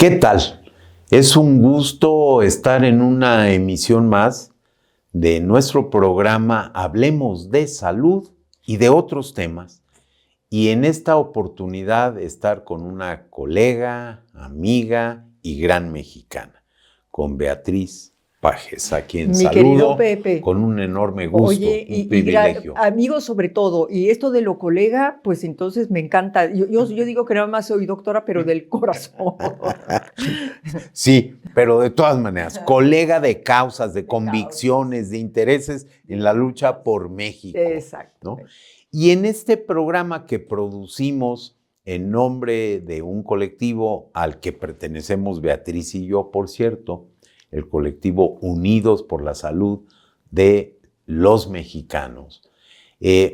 ¿Qué tal? Es un gusto estar en una emisión más de nuestro programa Hablemos de Salud y de otros temas. Y en esta oportunidad estar con una colega, amiga y gran mexicana, con Beatriz Pajes, a quien Mi saludo querido Pepe. con un enorme gusto, Oye, un privilegio. amigos sobre todo, y esto de lo colega, pues entonces me encanta. Yo digo que nada más soy doctora, pero del corazón. Sí, pero de todas maneras, colega de causas, de convicciones, de intereses en la lucha por México. Exacto. ¿No? Y en este programa que producimos en nombre de un colectivo al que pertenecemos Beatriz y yo, por cierto, el colectivo Unidos por la Salud de los Mexicanos,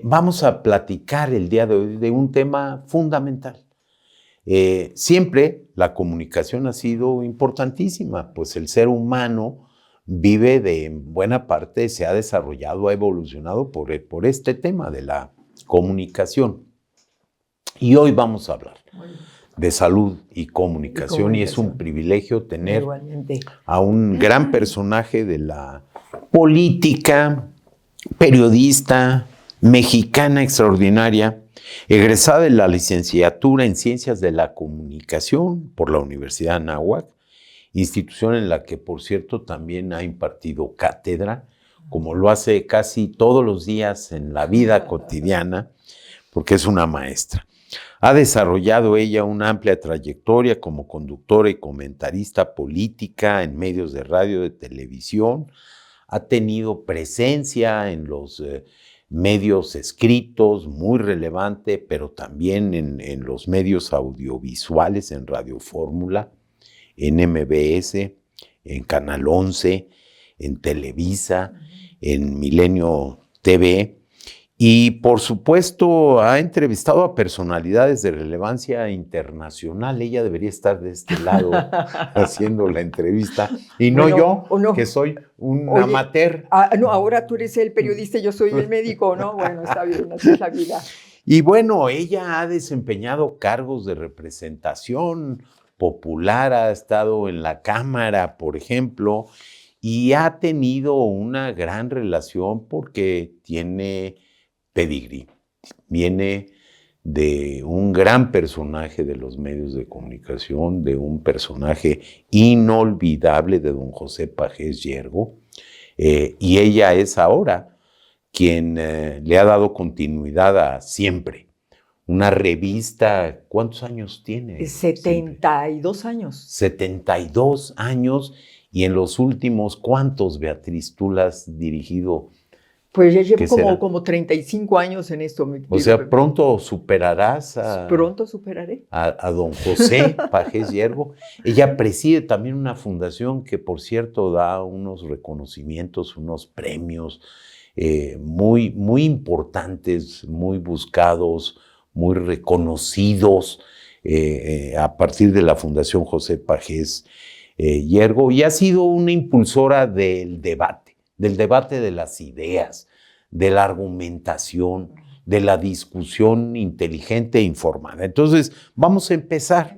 vamos a platicar el día de hoy de un tema fundamental. Siempre la comunicación ha sido importantísima, pues el ser humano vive de buena parte, se ha desarrollado, ha evolucionado por este tema de la comunicación. Y hoy vamos a hablar de salud y comunicación, y es un privilegio tener a un gran personaje de la política, periodista, mexicana extraordinaria, egresada de la licenciatura en Ciencias de la Comunicación por la Universidad de Anáhuac, institución en la que, por cierto, también ha impartido cátedra, como lo hace casi todos los días en la vida cotidiana, porque es una maestra. Ha desarrollado ella una amplia trayectoria como conductora y comentarista política en medios de radio, de televisión. Ha tenido presencia en los medios escritos, muy relevante, pero también en los medios audiovisuales, en Radio Fórmula, en MBS, en Canal 11, en Televisa, en Milenio TV. Y, por supuesto, ha entrevistado a personalidades de relevancia internacional. Ella debería estar de este lado haciendo la entrevista. Y no yo, que soy un amateur. No, ahora tú eres el periodista y yo soy el médico, ¿no? Bueno, está bien, así es la vida. Y bueno, ella ha desempeñado cargos de representación popular, ha estado en la Cámara, por ejemplo, y ha tenido una gran relación porque tiene pedigrí. Viene de un gran personaje de los medios de comunicación, de un personaje inolvidable de don José Pagés Yergo, y ella es ahora quien le ha dado continuidad a Siempre, una revista. ¿Cuántos años tiene? 72 años. 72 años, y en los últimos, ¿cuántos, Beatriz, tú la has dirigido? Pues ya llevo como 35 años en esto. O sea, pronto superarás Pronto superaré a don José Pagés Yergo. Ella preside también una fundación que, por cierto, da unos reconocimientos, unos premios muy, muy importantes, muy buscados, muy reconocidos a partir de la Fundación José Pagés Yergo, y ha sido una impulsora del debate de las ideas, de la argumentación, de la discusión inteligente e informada. Entonces, vamos a empezar.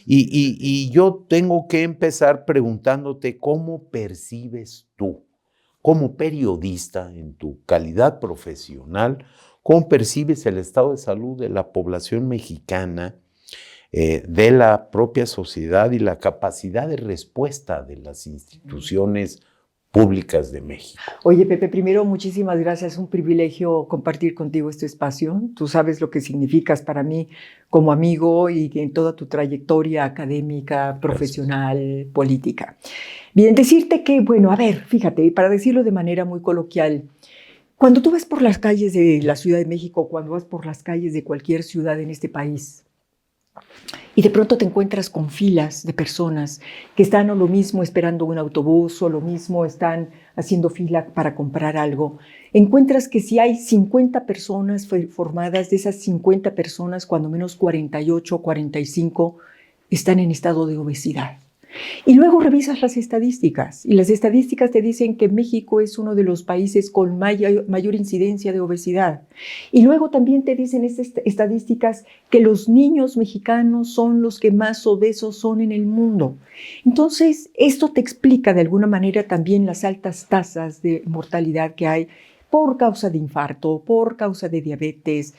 Y yo tengo que empezar preguntándote cómo percibes tú, como periodista, en tu calidad profesional, cómo percibes el estado de salud de la población mexicana, de la propia sociedad y la capacidad de respuesta de las instituciones públicas de México. Oye, Pepe, primero, muchísimas gracias. Es un privilegio compartir contigo este espacio. Tú sabes lo que significas para mí como amigo y en toda tu trayectoria académica, profesional, gracias, política. Bien, decirte que, bueno, a ver, fíjate, para decirlo de manera muy coloquial, cuando tú vas por las calles de la Ciudad de México, cuando vas por las calles de cualquier ciudad en este país, y de pronto te encuentras con filas de personas que están o lo mismo esperando un autobús o lo mismo están haciendo fila para comprar algo. Encuentras que si hay 50 personas formadas, de esas 50 personas, cuando menos 48 o 45 están en estado de obesidad. Y luego revisas las estadísticas, y las estadísticas te dicen que México es uno de los países con mayor incidencia de obesidad. Y luego también te dicen estas estadísticas que los niños mexicanos son los que más obesos son en el mundo. Entonces, esto te explica de alguna manera también las altas tasas de mortalidad que hay por causa de infarto, por causa de diabetes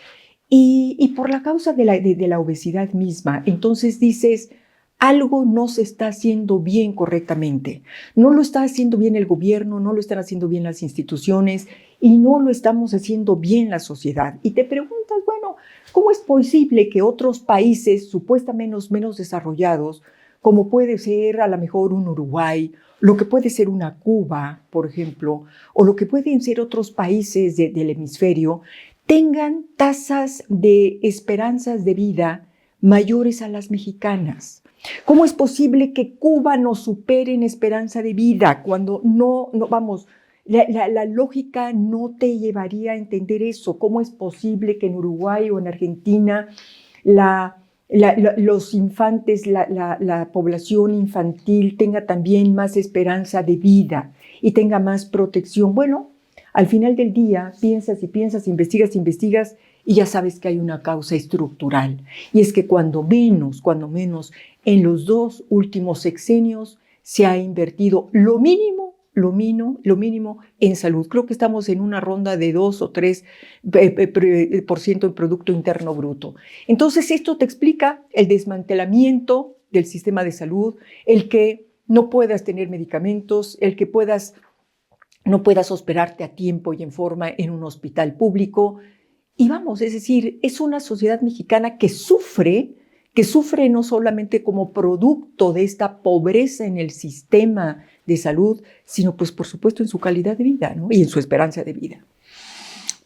y por la causa de la obesidad misma. Entonces dices, algo no se está haciendo bien correctamente. No lo está haciendo bien el gobierno, no lo están haciendo bien las instituciones y no lo estamos haciendo bien la sociedad. Y te preguntas, bueno, ¿cómo es posible que otros países supuestamente menos desarrollados, como puede ser a lo mejor un Uruguay, lo que puede ser una Cuba, por ejemplo, o lo que pueden ser otros países del hemisferio, tengan tasas de esperanzas de vida mayores a las mexicanas? ¿Cómo es posible que Cuba nos supere en esperanza de vida cuando vamos, la lógica no te llevaría a entender eso? ¿Cómo es posible que en Uruguay o en Argentina los infantes, la población infantil tenga también más esperanza de vida y tenga más protección? Bueno, al final del día piensas y piensas, investigas y ya sabes que hay una causa estructural. Y es que cuando menos, en los 2 últimos sexenios se ha invertido lo mínimo en salud. Creo que estamos en una ronda de 2 o 3% en Producto Interno Bruto. Entonces, esto te explica el desmantelamiento del sistema de salud, el que no puedas tener medicamentos, el que no puedas hospedarte a tiempo y en forma en un hospital público. Y vamos, es decir, es una sociedad mexicana que sufre no solamente como producto de esta pobreza en el sistema de salud, sino pues por supuesto en su calidad de vida, ¿no? Y en su esperanza de vida.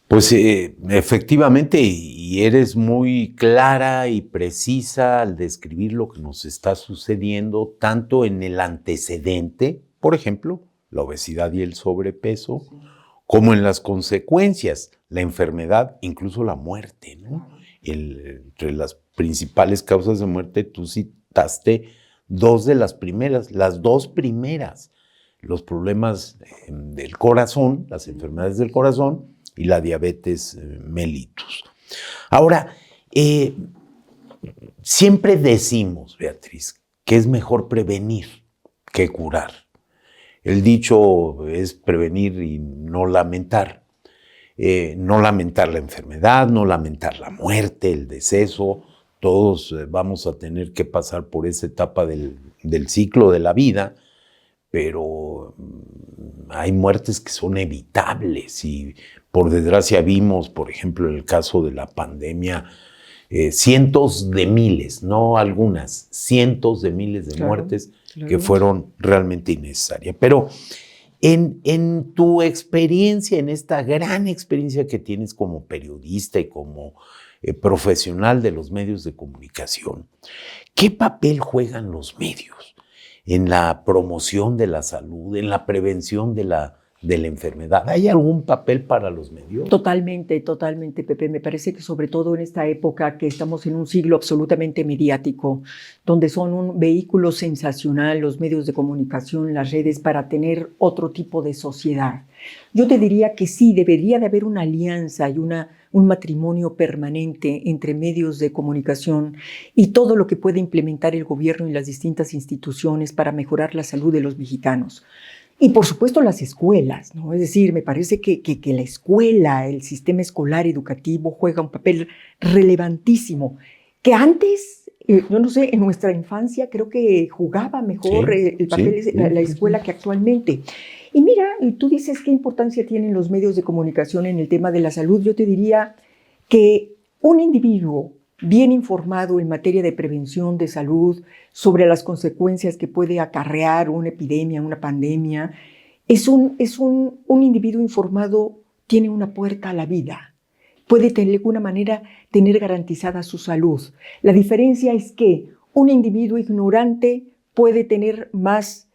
Pues efectivamente, y eres muy clara y precisa al describir lo que nos está sucediendo, tanto en el antecedente, por ejemplo, la obesidad y el sobrepeso, sí, como en las consecuencias, la enfermedad, incluso la muerte, ¿no? Entre las principales causas de muerte, tú citaste 2 de las primeras, las 2 primeras, los problemas del corazón, las enfermedades del corazón y la diabetes mellitus. Ahora, siempre decimos, Beatriz, que es mejor prevenir que curar. El dicho es prevenir y no lamentar. No lamentar la enfermedad, no lamentar la muerte, el deceso. Todos vamos a tener que pasar por esa etapa del ciclo de la vida, pero hay muertes que son evitables y por desgracia vimos, por ejemplo, en el caso de la pandemia, cientos de miles, no algunas, cientos de miles de muertes que fueron realmente innecesarias. Pero en tu experiencia, en esta gran experiencia que tienes como periodista y como profesional de los medios de comunicación, ¿qué papel juegan los medios en la promoción de la salud, en la prevención de la enfermedad? ¿Hay algún papel para los medios? Totalmente, Pepe. Me parece que sobre todo en esta época que estamos en un siglo absolutamente mediático, donde son un vehículo sensacional los medios de comunicación, las redes, para tener otro tipo de sociedad. Yo te diría que sí, debería de haber una alianza y un matrimonio permanente entre medios de comunicación y todo lo que puede implementar el gobierno y las distintas instituciones para mejorar la salud de los mexicanos. Y por supuesto las escuelas, ¿no? Es decir, me parece que la escuela, el sistema escolar educativo juega un papel relevantísimo, que antes, yo no sé, en nuestra infancia creo que jugaba mejor el papel de la escuela que actualmente. Y mira, tú dices qué importancia tienen los medios de comunicación en el tema de la salud. Yo te diría que un individuo bien informado en materia de prevención de salud, sobre las consecuencias que puede acarrear una epidemia, una pandemia, es un individuo informado, tiene una puerta a la vida, puede de alguna manera tener garantizada su salud. La diferencia es que un individuo ignorante puede tener más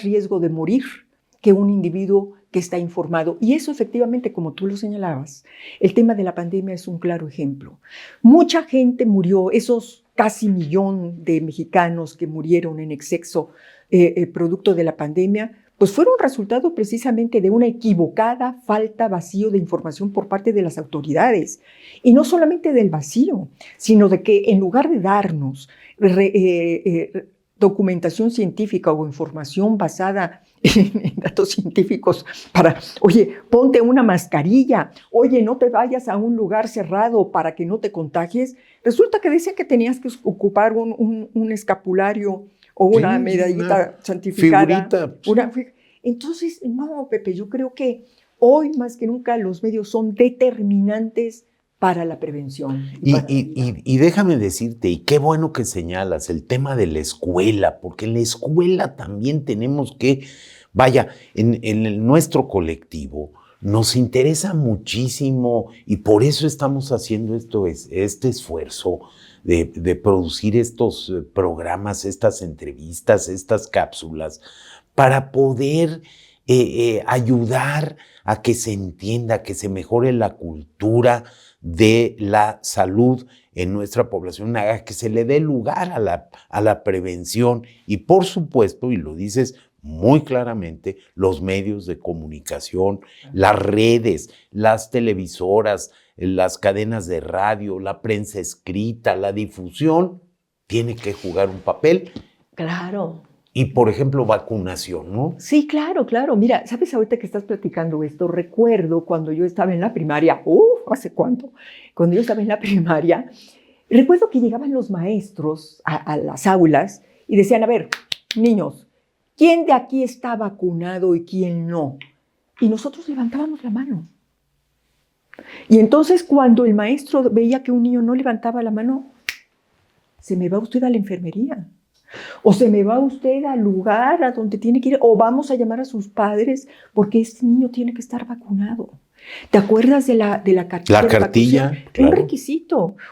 riesgo de morir que un individuo que está informado. Y eso efectivamente, como tú lo señalabas, el tema de la pandemia es un claro ejemplo. Mucha gente murió, esos casi 1 millón de mexicanos que murieron en exceso producto de la pandemia, pues fueron resultado precisamente de una equivocada falta, vacío de información por parte de las autoridades. Y no solamente del vacío, sino de que en lugar de darnos documentación científica o información basada en datos científicos para, oye, ponte una mascarilla, oye, no te vayas a un lugar cerrado para que no te contagies, resulta que decía que tenías que ocupar un escapulario o una medallita santificada. Entonces, no, Pepe, yo creo que hoy más que nunca los medios son determinantes para la prevención. Y déjame decirte, y qué bueno que señalas el tema de la escuela, porque en la escuela también tenemos que, vaya, en nuestro colectivo nos interesa muchísimo y por eso estamos haciendo este esfuerzo de producir estos programas, estas entrevistas, estas cápsulas, para poder ayudar a que se entienda, que se mejore la cultura de la salud en nuestra población, a que se le dé lugar a la prevención y, por supuesto, y lo dices muy claramente, los medios de comunicación, las redes, las televisoras, las cadenas de radio, la prensa escrita, la difusión, tiene que jugar un papel. Claro. Y, por ejemplo, vacunación, ¿no? Sí, claro, claro. Mira, ¿sabes ahorita que estás platicando esto? Recuerdo cuando yo estaba en la primaria, ¿hace cuánto? Cuando yo estaba en la primaria, recuerdo que llegaban los maestros a las aulas y decían, a ver, niños, ¿quién de aquí está vacunado y quién no? Y nosotros levantábamos la mano. Y entonces cuando el maestro veía que un niño no levantaba la mano, se me va usted a la enfermería. O se me va usted al lugar a donde tiene que ir, o vamos a llamar a sus padres porque este niño tiene que estar vacunado. ¿Te acuerdas de la cartilla? La cartilla, claro.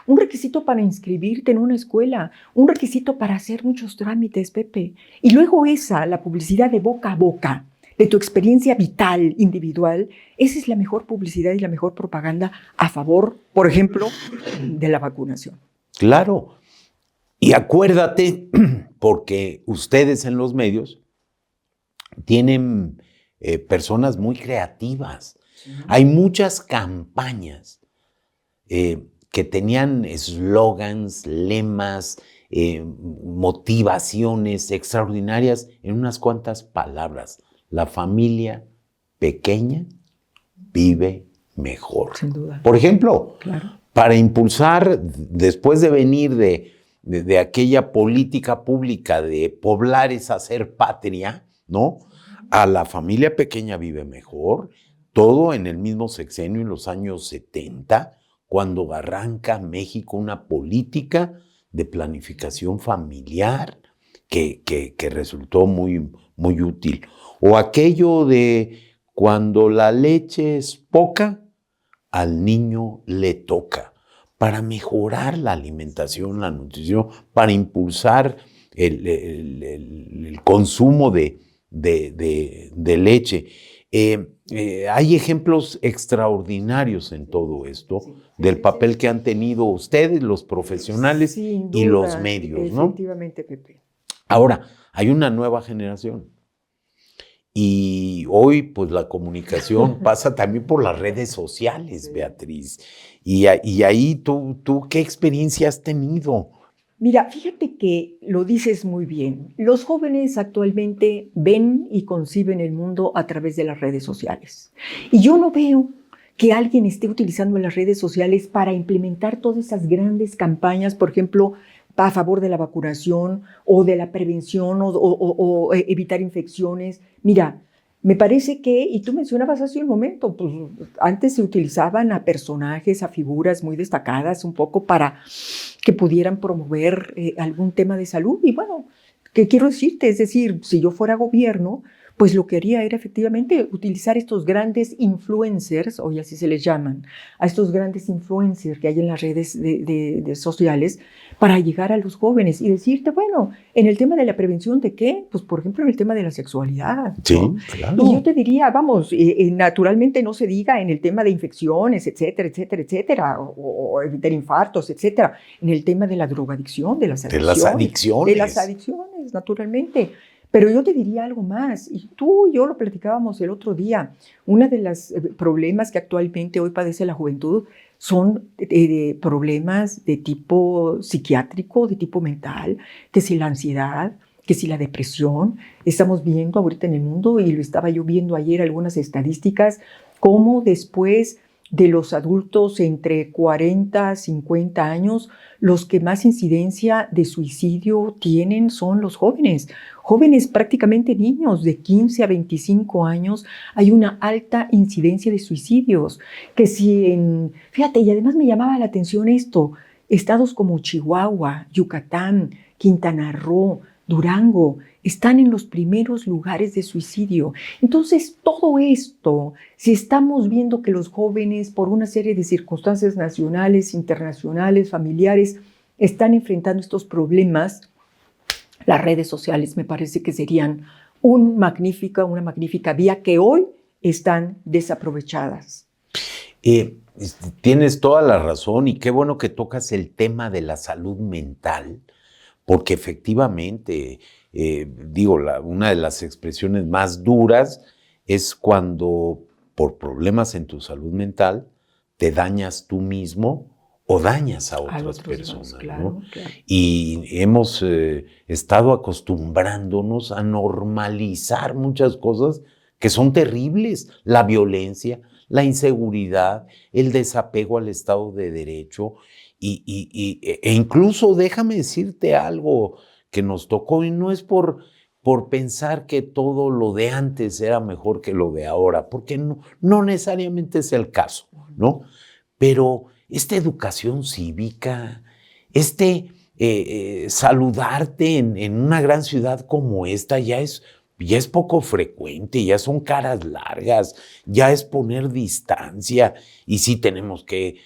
Un requisito para inscribirte en una escuela, un requisito para hacer muchos trámites, Pepe. Y luego la publicidad de boca a boca, de tu experiencia vital, individual, esa es la mejor publicidad y la mejor propaganda a favor, por ejemplo, de la vacunación. Claro. Y acuérdate, porque ustedes en los medios tienen personas muy creativas. Hay muchas campañas que tenían eslogans, lemas, motivaciones extraordinarias en unas cuantas palabras. La familia pequeña vive mejor. Sin duda. Por ejemplo, claro, para impulsar, después de venir de aquella política pública de poblar es hacer patria, ¿no? A la familia pequeña vive mejor, todo en el mismo sexenio, en los años 70, cuando arranca México una política de planificación familiar que resultó muy, muy útil. O aquello de cuando la leche es poca, al niño le toca. Para mejorar la alimentación, la nutrición, para impulsar el consumo de leche. Hay ejemplos extraordinarios en todo esto, del papel que han tenido ustedes, los profesionales y los medios, ¿no? Efectivamente, Pepe. Ahora, hay una nueva generación. Y hoy, pues, la comunicación pasa también por las redes sociales, Beatriz. Y ahí, ¿tú qué experiencia has tenido? Mira, fíjate que lo dices muy bien. Los jóvenes actualmente ven y conciben el mundo a través de las redes sociales. Y yo no veo que alguien esté utilizando las redes sociales para implementar todas esas grandes campañas, por ejemplo, a favor de la vacunación o de la prevención o evitar infecciones. Mira, me parece que, y tú mencionabas hace un momento, pues antes se utilizaban a personajes, a figuras muy destacadas un poco para que pudieran promover algún tema de salud. Y bueno, ¿qué quiero decirte? Es decir, si yo fuera gobierno, pues lo que haría era efectivamente utilizar estos grandes influencers, hoy así se les llaman, a estos grandes influencers que hay en las redes de sociales para llegar a los jóvenes y decirte, bueno, en el tema de la prevención de qué, pues por ejemplo en el tema de la sexualidad, Sí, ¿no? claro. Y yo te diría, vamos, naturalmente no se diga en el tema de infecciones, etcétera, etcétera, etcétera, o evitar infartos, etcétera, en el tema de la drogadicción, de las adicciones, naturalmente. Pero yo te diría algo más, y tú y yo lo platicábamos el otro día, uno de los problemas que actualmente hoy padece la juventud son problemas de tipo psiquiátrico, de tipo mental, que si la ansiedad, que si la depresión. Estamos viendo ahorita en el mundo, y lo estaba yo viendo ayer, algunas estadísticas, cómo después de los adultos entre 40 y 50 años, los que más incidencia de suicidio tienen son los jóvenes. Jóvenes, prácticamente niños de 15 a 25 años, hay una alta incidencia de suicidios. Que si fíjate, y además me llamaba la atención esto, estados como Chihuahua, Yucatán, Quintana Roo, Durango, están en los primeros lugares de suicidio. Entonces, todo esto, si estamos viendo que los jóvenes, por una serie de circunstancias nacionales, internacionales, familiares, están enfrentando estos problemas, las redes sociales me parece que serían una magnífica vía que hoy están desaprovechadas. Tienes toda la razón, y qué bueno que tocas el tema de la salud mental, porque efectivamente, una de las expresiones más duras es cuando por problemas en tu salud mental te dañas tú mismo o dañas a otras personas, claro, ¿no? Claro. Y hemos estado acostumbrándonos a normalizar muchas cosas que son terribles: la violencia, la inseguridad, el desapego al Estado de Derecho, e incluso déjame decirte algo que nos tocó, y no es por pensar que todo lo de antes era mejor que lo de ahora, porque no necesariamente es el caso, ¿no? Pero esta educación cívica, saludarte en una gran ciudad como esta ya es poco frecuente, ya son caras largas, ya es poner distancia, y sí tenemos que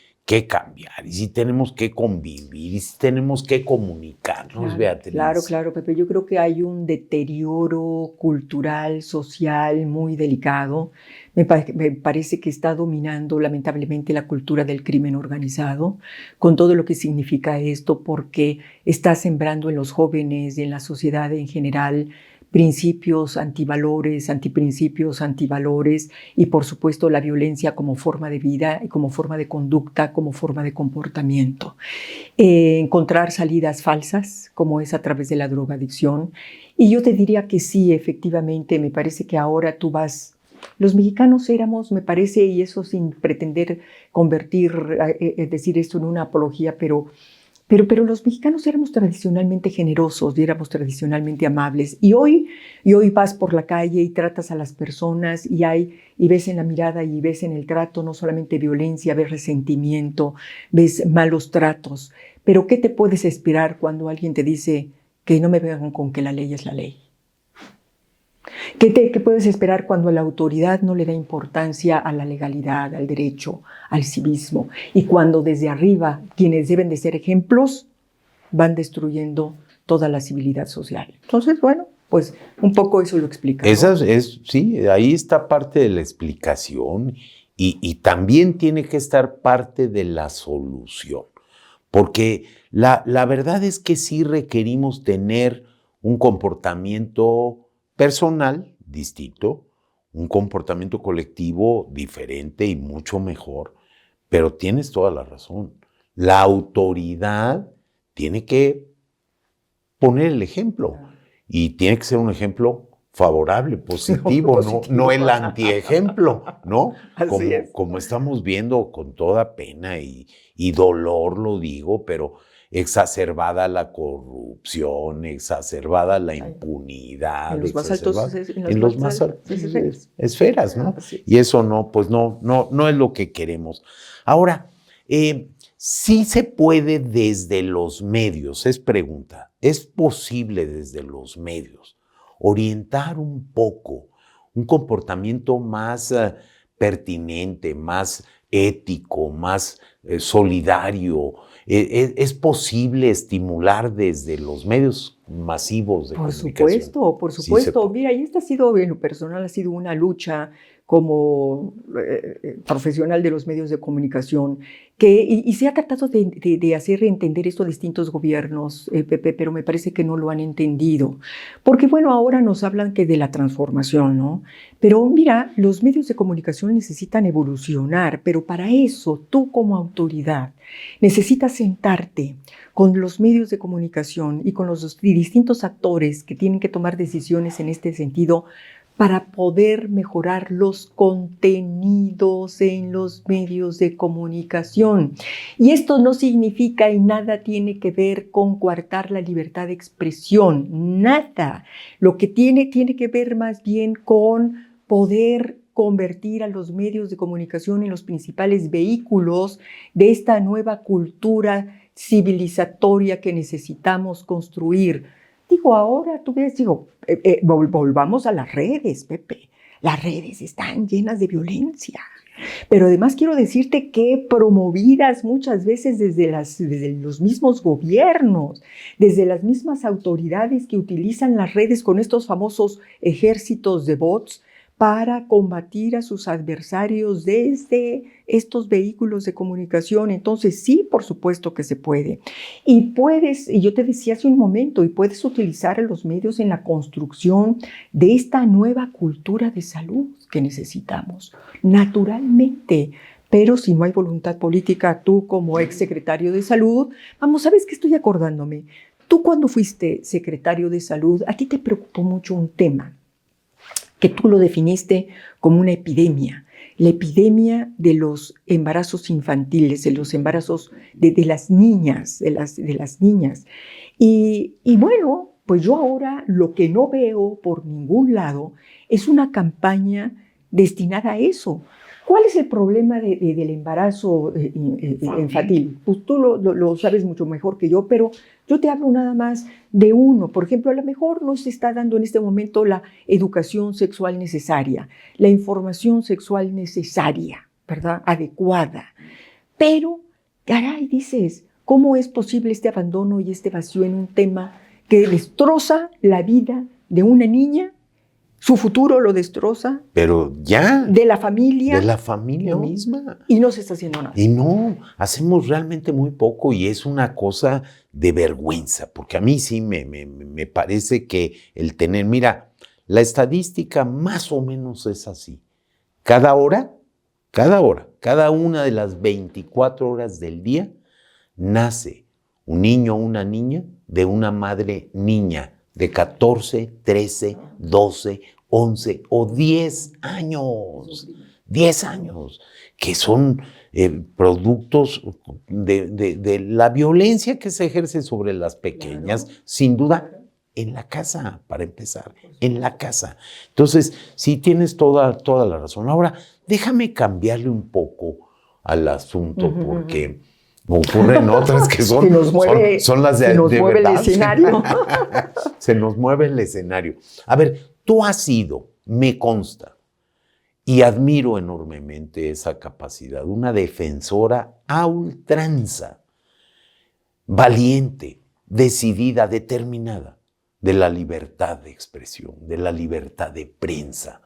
cambiar, y sí tenemos que convivir, y sí tenemos que comunicarnos, Claro, Beatriz. Claro, Pepe. Yo creo que hay un deterioro cultural, social muy delicado. Me parece que está dominando lamentablemente la cultura del crimen organizado, con todo lo que significa esto, porque está sembrando en los jóvenes y en la sociedad en general principios antivalores, antiprincipios, antivalores, y por supuesto la violencia como forma de vida y como forma de conducta, como forma de comportamiento. Encontrar salidas falsas, como es a través de la drogadicción. Y yo te diría que sí, efectivamente, me parece que ahora tú vas... Los mexicanos éramos, me parece, y eso sin pretender decir esto en una apología, pero los mexicanos éramos tradicionalmente generosos y éramos tradicionalmente amables. Y hoy vas por la calle y tratas a las personas y ves en la mirada y ves en el trato no solamente violencia, ves resentimiento, ves malos tratos. Pero ¿qué te puedes esperar cuando alguien te dice que no me vengan con que la ley es la ley? ¿Qué puedes esperar cuando la autoridad no le da importancia a la legalidad, al derecho, al civismo? Y cuando desde arriba quienes deben de ser ejemplos van destruyendo toda la civilidad social. Entonces, bueno, pues un poco eso lo explica, ¿no? Sí, ahí está parte de la explicación, y también tiene que estar parte de la solución, porque la verdad es que sí requerimos tener un comportamiento personal distinto, un comportamiento colectivo diferente y mucho mejor, pero tienes toda la razón. La autoridad tiene que poner el ejemplo, y tiene que ser un ejemplo favorable, positivo, no el antiejemplo, ¿no? Como estamos viendo con toda pena y dolor, lo digo, pero exacerbada la corrupción, exacerbada la impunidad, en los más altos, en los más altos esferas, ¿no? Y eso no es lo que queremos. Ahora, sí se puede desde los medios, es pregunta, ¿es posible desde los medios orientar un poco un comportamiento más pertinente, más ético, más solidario. ¿Es posible estimular desde los medios masivos de comunicación? Por supuesto. Mira, y esta ha sido, en lo personal, ha sido una lucha como profesional de los medios de comunicación, y se ha tratado de hacer entender esto a distintos gobiernos, Pepe, pero me parece que no lo han entendido. Porque bueno, ahora nos hablan que de la transformación, ¿no? Pero mira, los medios de comunicación necesitan evolucionar, pero para eso tú como autoridad necesitas sentarte con los medios de comunicación y con los distintos actores que tienen que tomar decisiones en este sentido para poder mejorar los contenidos en los medios de comunicación. Y esto no significa y nada tiene que ver con coartar la libertad de expresión, nada. Lo que tiene que ver más bien con poder convertir a los medios de comunicación en los principales vehículos de esta nueva cultura civilizatoria que necesitamos construir. Digo, ahora tú ves, volvamos a las redes, Pepe. Las redes están llenas de violencia. Pero además quiero decirte que promovidas muchas veces desde los mismos gobiernos, desde las mismas autoridades que utilizan las redes con estos famosos ejércitos de bots para combatir a sus adversarios desde estos vehículos de comunicación. Entonces, sí, por supuesto que se puede. Y yo te decía hace un momento, y puedes utilizar a los medios en la construcción de esta nueva cultura de salud que necesitamos, naturalmente. Pero si no hay voluntad política, tú como exsecretario de Salud, ¿sabes qué estoy acordándome? Tú cuando fuiste secretario de Salud, a ti te preocupó mucho un tema que tú lo definiste como una epidemia, la epidemia de los embarazos infantiles, de los embarazos de las niñas, de las niñas. Y bueno, pues yo ahora lo que no veo por ningún lado es una campaña destinada a eso. ¿Cuál es el problema del embarazo infantil? Pues tú lo sabes mucho mejor que yo, pero yo te hablo nada más de uno. Por ejemplo, a lo mejor no se está dando en este momento la educación sexual necesaria, la información sexual necesaria, ¿verdad? Adecuada. Pero, caray, dices, ¿cómo es posible este abandono y este vacío en un tema que destroza la vida de una niña? Su futuro lo destroza. Pero ya. De la familia. De la familia, ¿no? Misma. Y no se está haciendo nada. Y no, hacemos realmente muy poco y es una cosa de vergüenza, porque a mí sí me parece que el tener, mira, la estadística más o menos es así. Cada una de las 24 horas del día, nace un niño o una niña de una madre niña de 14, 13, 12, 11 o 10 años. 10 años, que son productos de la violencia que se ejerce sobre las pequeñas, claro. Sin duda, en la casa, para empezar, en la casa. Entonces, sí tienes toda la razón. Ahora, déjame cambiarle un poco al asunto, porque ocurren otras que son las de, se nos de mueve verdad. El escenario. Se nos mueve el escenario. A ver, tú has sido, me consta, y admiro enormemente esa capacidad, una defensora a ultranza, valiente, decidida, determinada, de la libertad de expresión, de la libertad de prensa.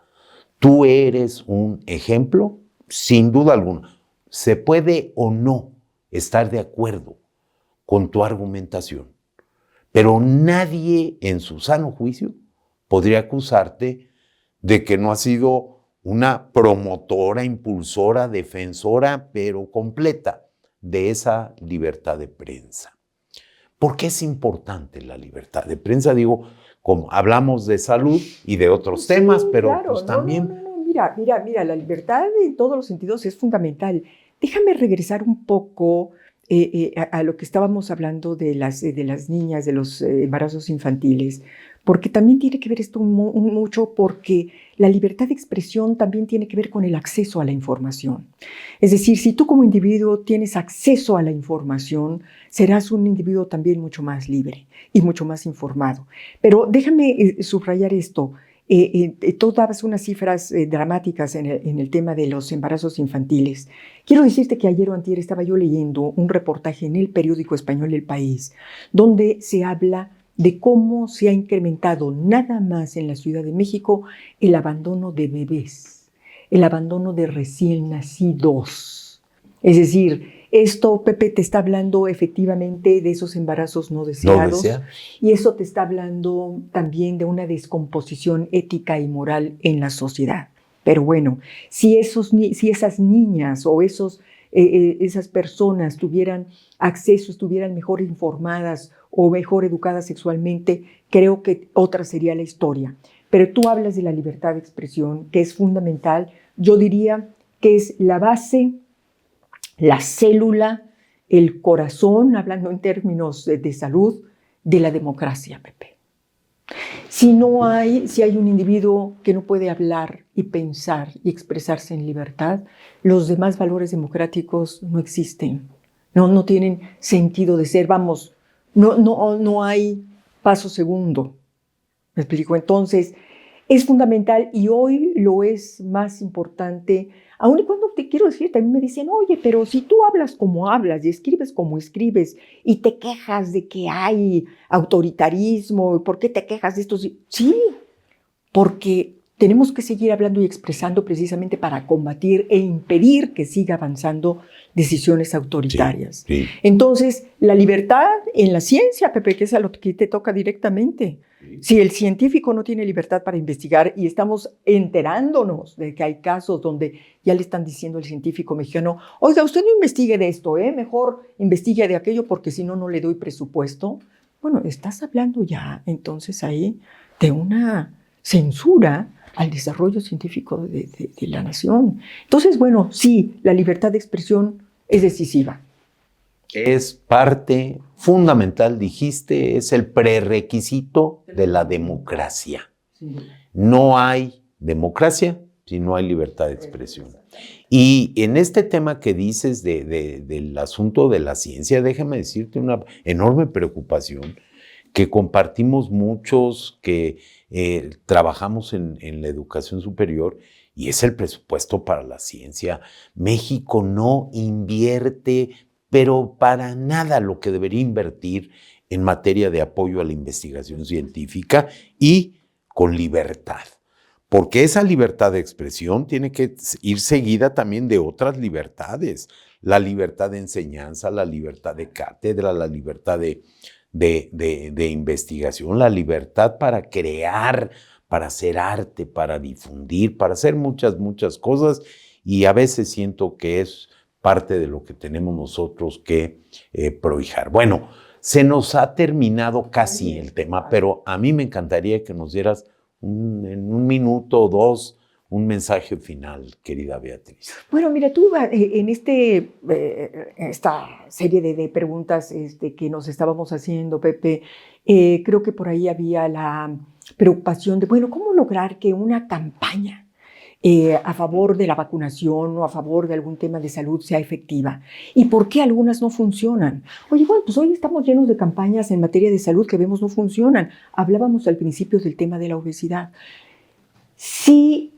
Tú eres un ejemplo, sin duda alguna. Se puede o no estar de acuerdo con tu argumentación, pero nadie en su sano juicio podría acusarte de que no has sido una promotora, impulsora, defensora, pero completa de esa libertad de prensa. ¿Por qué es importante la libertad de prensa? Digo, como hablamos de salud y de otros temas, pero claro, pues también... No, mira, la libertad en todos los sentidos es fundamental. Déjame regresar un poco a lo que estábamos hablando de las niñas, de los embarazos infantiles, porque también tiene que ver esto mucho, porque la libertad de expresión también tiene que ver con el acceso a la información. Es decir, si tú como individuo tienes acceso a la información, serás un individuo también mucho más libre y mucho más informado. Pero déjame subrayar esto. tú dabas unas cifras dramáticas en el tema de los embarazos infantiles. Quiero decirte que ayer o antier estaba yo leyendo un reportaje en el periódico español El País, donde se habla de cómo se ha incrementado nada más en la Ciudad de México el abandono de bebés, el abandono de recién nacidos. Es decir, esto, Pepe, te está hablando efectivamente de esos embarazos no deseados. Y eso te está hablando también de una descomposición ética y moral en la sociedad. Pero bueno, si esas niñas o esas personas tuvieran acceso, estuvieran mejor informadas o mejor educadas sexualmente, creo que otra sería la historia. Pero tú hablas de la libertad de expresión, que es fundamental. Yo diría que es la base, la célula, el corazón, hablando en términos de salud, de la democracia, Pepe. Si hay un individuo que no puede hablar y pensar y expresarse en libertad, los demás valores democráticos no existen, no tienen sentido de ser. Vamos, no hay paso segundo. ¿Me explico? Entonces, es fundamental y hoy lo es más importante. Aun y cuando te quiero decir, también me dicen, oye, pero si tú hablas como hablas y escribes como escribes y te quejas de que hay autoritarismo, ¿por qué te quejas de esto? Sí, porque tenemos que seguir hablando y expresando precisamente para combatir e impedir que siga avanzando decisiones autoritarias. Sí. Entonces, la libertad en la ciencia, Pepe, que es a lo que te toca directamente. Si el científico no tiene libertad para investigar y estamos enterándonos de que hay casos donde ya le están diciendo al científico mexicano, oiga, usted no investigue de esto, mejor investigue de aquello porque si no, no le doy presupuesto. Bueno, estás hablando ya entonces ahí de una censura al desarrollo científico de la nación. Entonces, bueno, sí, la libertad de expresión es decisiva. Es parte fundamental, dijiste, es el prerequisito de la democracia. Sí. No hay democracia si no hay libertad de expresión. Y en este tema que dices del asunto de la ciencia, déjame decirte una enorme preocupación que compartimos muchos que trabajamos en la educación superior, y es el presupuesto para la ciencia. México no invierte, pero para nada lo que debería invertir en materia de apoyo a la investigación científica y con libertad. Porque esa libertad de expresión tiene que ir seguida también de otras libertades. La libertad de enseñanza, la libertad de cátedra, la libertad de investigación, la libertad para crear, para hacer arte, para difundir, para hacer muchas, muchas cosas. Y a veces siento que es parte de lo que tenemos nosotros que prohijar. Bueno, se nos ha terminado casi el tema, pero a mí me encantaría que nos dieras en un minuto o dos un mensaje final, querida Beatriz. Bueno, mira, tú en esta serie de preguntas que nos estábamos haciendo, Pepe, creo que por ahí había la preocupación de, bueno, ¿cómo lograr que una campaña a favor de la vacunación o a favor de algún tema de salud sea efectiva? ¿Y por qué algunas no funcionan? Oye, bueno, pues hoy estamos llenos de campañas en materia de salud que vemos no funcionan. Hablábamos al principio del tema de la obesidad. Sí,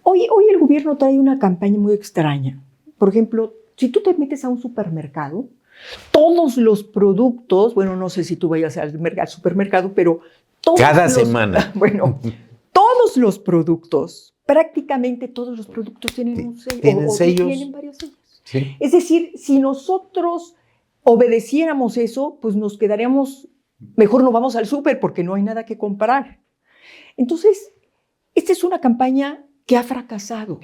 hoy el gobierno trae una campaña muy extraña. Por ejemplo, si tú te metes a un supermercado, todos los productos, bueno, no sé si tú vayas al supermercado, pero cada semana. Bueno, todos los productos, prácticamente todos los productos tienen un sello. ¿Tienen sellos? Tienen varios sellos. Sí. Es decir, si nosotros obedeciéramos eso, pues nos quedaríamos, mejor no vamos al súper porque no hay nada que comprar. Entonces, esta es una campaña que ha fracasado.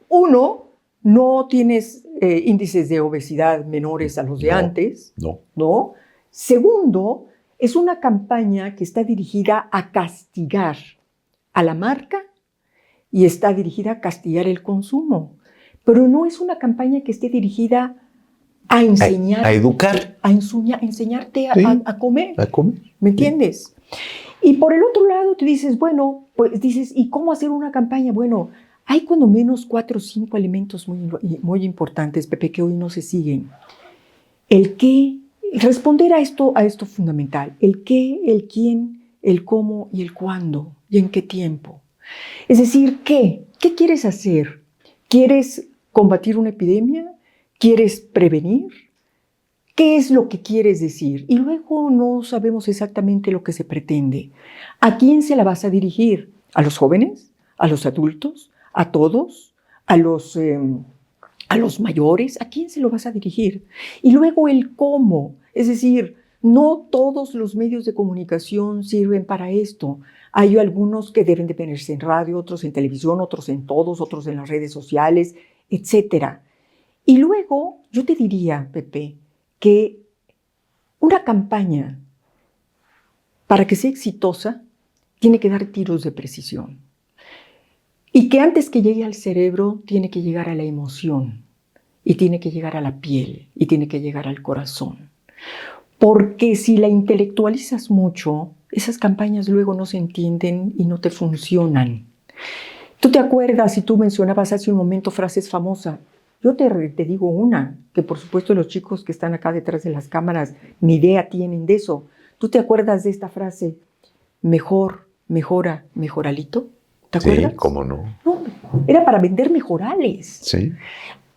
Uno, no tienes índices de obesidad menores a los de antes. No. Segundo, es una campaña que está dirigida a castigar a la marca y está dirigida a castigar el consumo. Pero no es una campaña que esté dirigida a enseñar. A educar. A enseñarte a comer. A comer. ¿Me entiendes? Y por el otro lado te dices, bueno, pues dices, ¿y cómo hacer una campaña? Bueno, hay cuando menos 4 o 5 elementos muy importantes, Pepe, que hoy no se siguen. El qué, responder a esto fundamental, el qué, el quién el cómo y el cuándo y en qué tiempo. Es decir, ¿qué? ¿Qué quieres hacer? ¿Quieres combatir una epidemia? ¿Quieres prevenir? ¿Qué es lo que quieres decir? Y luego no sabemos exactamente lo que se pretende. ¿A quién se la vas a dirigir? ¿A los jóvenes? ¿A los adultos? ¿A todos? ¿A los mayores? ¿A quién se lo vas a dirigir? Y luego el cómo. Es decir, no todos los medios de comunicación sirven para esto. Hay algunos que deben de ponerse en radio, otros en televisión, otros en todos, otros en las redes sociales, etc. Y luego yo te diría, Pepe, que una campaña, para que sea exitosa, tiene que dar tiros de precisión. Y que antes que llegue al cerebro, tiene que llegar a la emoción, y tiene que llegar a la piel, y tiene que llegar al corazón. Porque si la intelectualizas mucho, esas campañas luego no se entienden y no te funcionan. ¿Tú te acuerdas, y tú mencionabas hace un momento frases famosas? Yo te digo una, que por supuesto los chicos que están acá detrás de las cámaras ni idea tienen de eso. ¿Tú te acuerdas de esta frase? Mejor, mejora, mejoralito. ¿Te acuerdas? Sí, ¿cómo no? No, era para vender mejorales. Sí.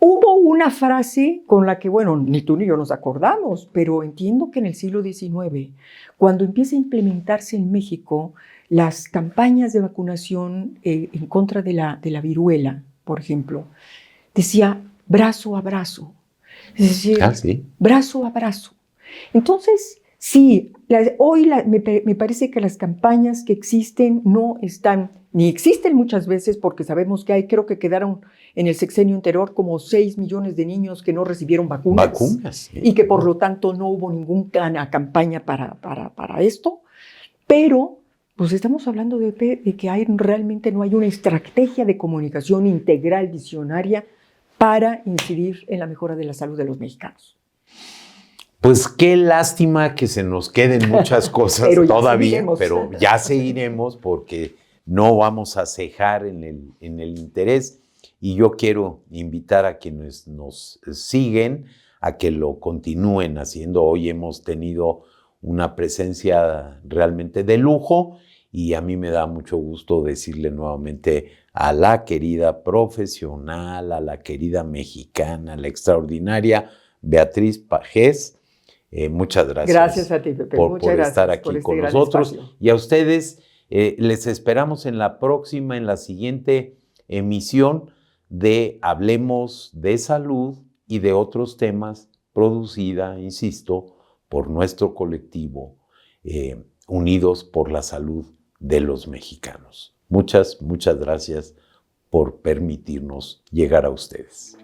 Hubo una frase con la que, bueno, ni tú ni yo nos acordamos, pero entiendo que en el siglo XIX, cuando empieza a implementarse en México las campañas de vacunación en contra de la viruela, por ejemplo, decía brazo a brazo. Es decir, Sí. brazo a brazo. Entonces, sí, hoy me parece que las campañas que existen no están, ni existen muchas veces porque sabemos que hay, creo que quedaron en el sexenio anterior como 6 millones de niños que no recibieron vacunas. Vacunas, sí. Y que por lo tanto no hubo ninguna campaña para esto. Pero pues estamos hablando de que realmente no hay una estrategia de comunicación integral, visionaria, para incidir en la mejora de la salud de los mexicanos. Pues qué lástima que se nos queden muchas cosas todavía, pero ya seguiremos porque no vamos a cejar en el interés. Y yo quiero invitar a quienes nos siguen a que lo continúen haciendo. Hoy hemos tenido una presencia realmente de lujo y a mí me da mucho gusto decirle nuevamente a la querida profesional, a la querida mexicana, a la extraordinaria Beatriz Pagés. Muchas gracias. Gracias a ti, Pepe. por estar aquí con nosotros. Espacio. Y a ustedes les esperamos en la próxima, en la siguiente emisión de Hablemos de Salud y de otros temas, producida, insisto, por nuestro colectivo Unidos por la Salud de los Mexicanos. Muchas gracias por permitirnos llegar a ustedes.